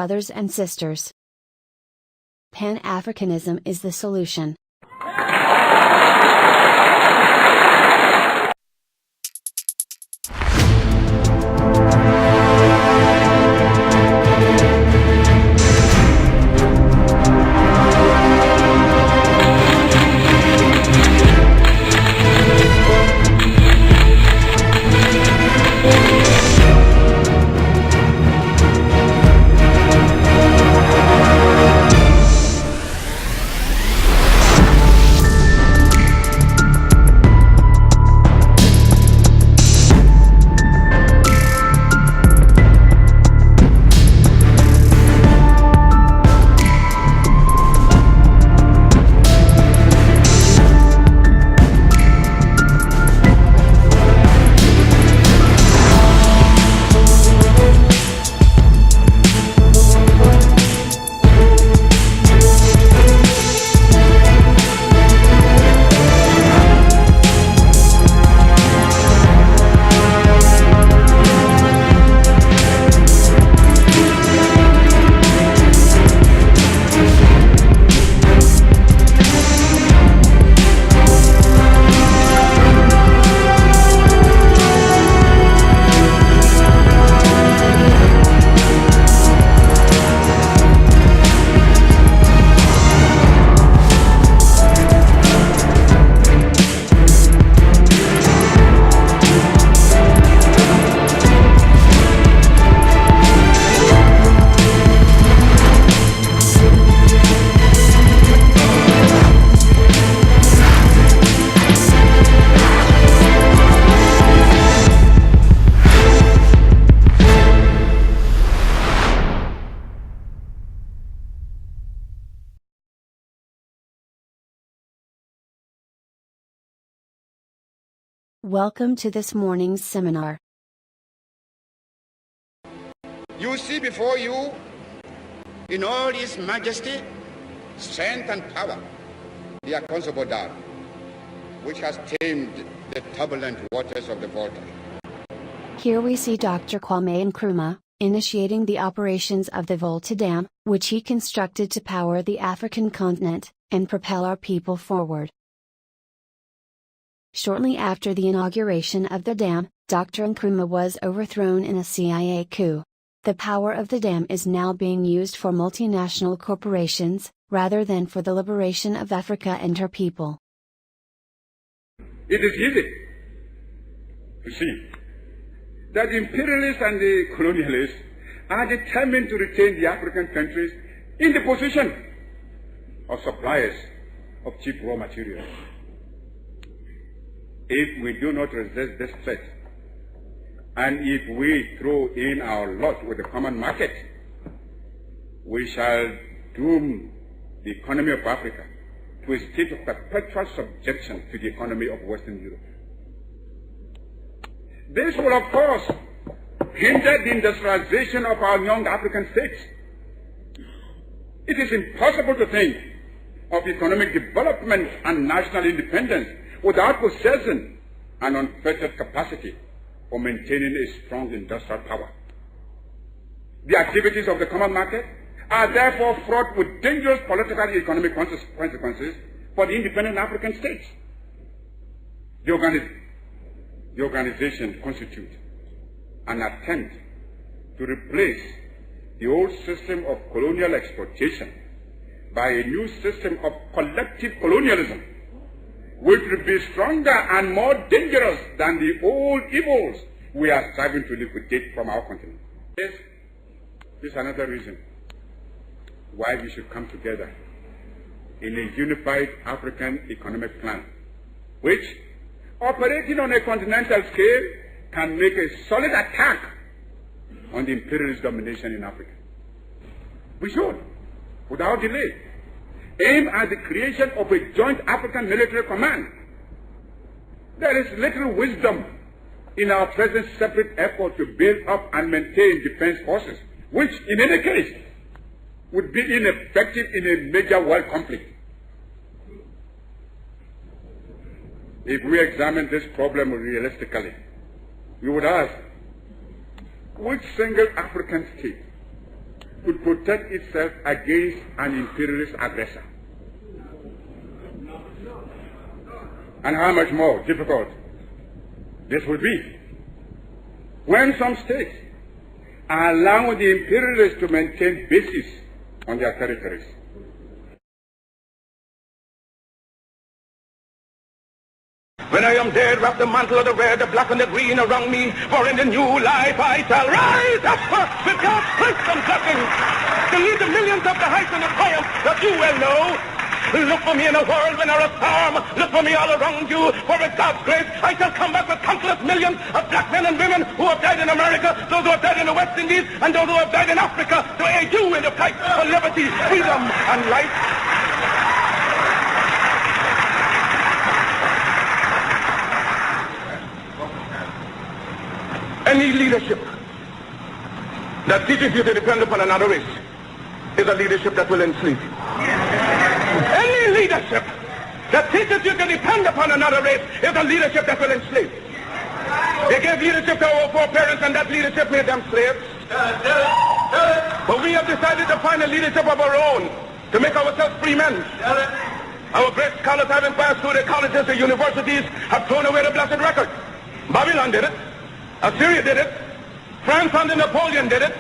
brothers and sisters. Pan-Africanism is the solution. Welcome to this morning's seminar. You see before you, in all its majesty, strength and power, the uncountable Dam, which has tamed the turbulent waters of the Volta. Here we see Dr. Kwame Nkrumah initiating the operations of the Volta Dam, which he constructed to power the African continent and propel our people forward. Shortly after the inauguration of the dam, Dr. Nkrumah was overthrown in a CIA coup. The power of the dam is now being used for multinational corporations, rather than for the liberation of Africa and her people. It is easy to see that the imperialists and the colonialists are determined to retain the African countries in the position of suppliers of cheap raw materials. If we do not resist this threat, and if we throw in our lot with the common market, we shall doom the economy of Africa to a state of perpetual subjection to the economy of Western Europe. This will, of course, hinder the industrialization of our young African states. It is impossible to think of economic development and national independence without possessing an unfettered capacity for maintaining a strong industrial power. The activities of the common market are therefore fraught with dangerous political and economic consequences for the independent African states. The organization constitutes an attempt to replace the old system of colonial exploitation by a new system of collective colonialism, which will be stronger and more dangerous than the old evils we are striving to liquidate from our continent. This is another reason why we should come together in a unified African economic plan, which, operating on a continental scale, can make a solid attack on the imperialist domination in Africa. We should, without delay, aim at the creation of a joint African military command. There is little wisdom in our present separate effort to build up and maintain defense forces, which in any case would be ineffective in a major world conflict. If we examine this problem realistically, we would ask, which single African state could protect itself against an imperialist aggressor. And how much more difficult this would be when some states are allowing the imperialists to maintain bases on their territories. When I am dead, wrap the mantle of the red, the black and the green around me, for in the new life I shall rise up with God's grace and blessing to lead the millions up the heights and the triumph that you well know. Look for me in a world when there is storm. Look for me all around you, for with God's grace I shall come back with countless millions of black men and women who have died in America, those who have died in the West Indies, and those who have died in Africa to aid you in the fight for liberty, freedom, and life. Any leadership that teaches you to depend upon another race is a leadership that will enslave you. Any leadership that teaches you to depend upon another race is a leadership that will enslave you. They gave leadership to our foreparents, and that leadership made them slaves. But we have decided to find a leadership of our own to make ourselves free men. Our great scholars, having passed through the colleges and universities, have thrown away the blessed record. Babylon did it. Assyria did it. France under Napoleon did it.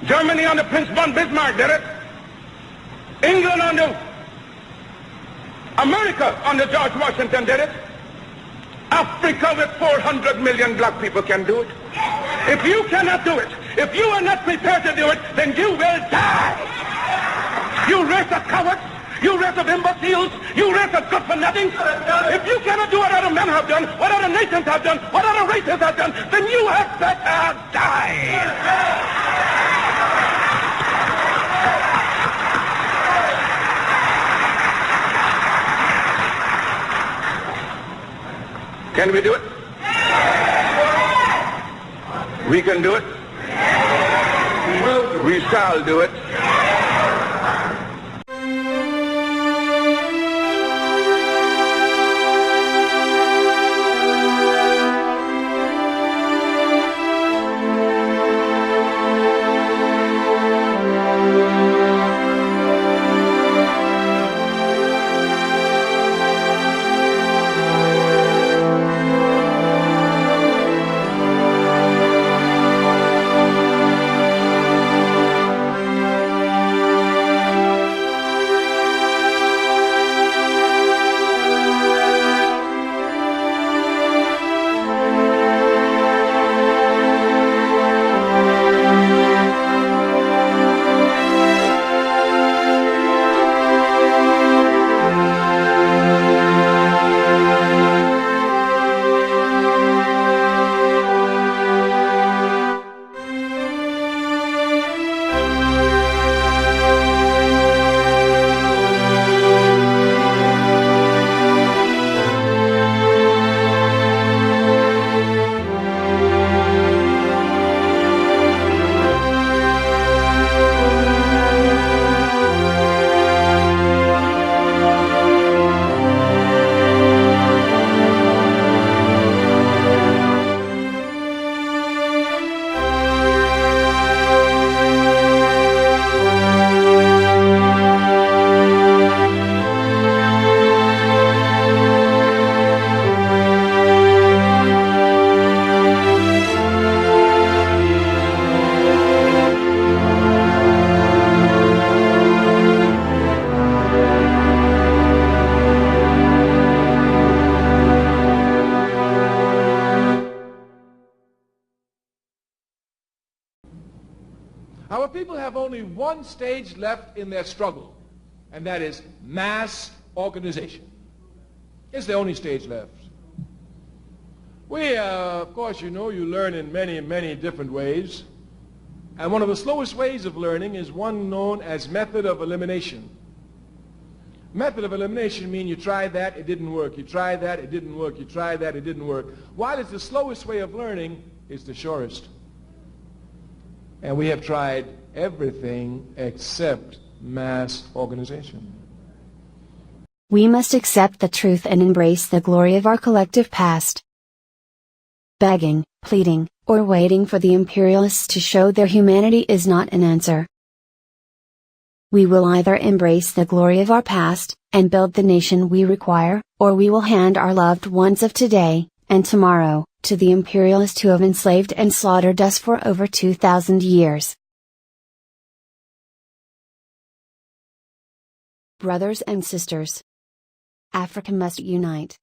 Germany under Prince von Bismarck did it. England under America under George Washington did it. Africa with 400 million black people can do it. If you cannot do it, if you are not prepared to do it, then you will die. You race of cowards. You race of imbeciles, you race of good for nothing. If you cannot do what other men have done, what other nations have done, what other races have done, then you had better die. Can we do it? We can do it. We shall do it. Our people have only one stage left in their struggle, and that is mass organization. It's the only stage left. We, of course, you know, you learn in many, many different ways. And one of the slowest ways of learning is one known as method of elimination. Method of elimination means you try that, it didn't work. You try that, it didn't work. You try that, it didn't work. While it's the slowest way of learning, it's the surest. And we have tried everything except mass organization. We must accept the truth and embrace the glory of our collective past. Begging, pleading, or waiting for the imperialists to show their humanity is not an answer. We will either embrace the glory of our past, and build the nation we require, or we will hand our loved ones of today, and tomorrow, to the imperialists who have enslaved and slaughtered us for over 2,000 years. Brothers and sisters, Africa must unite.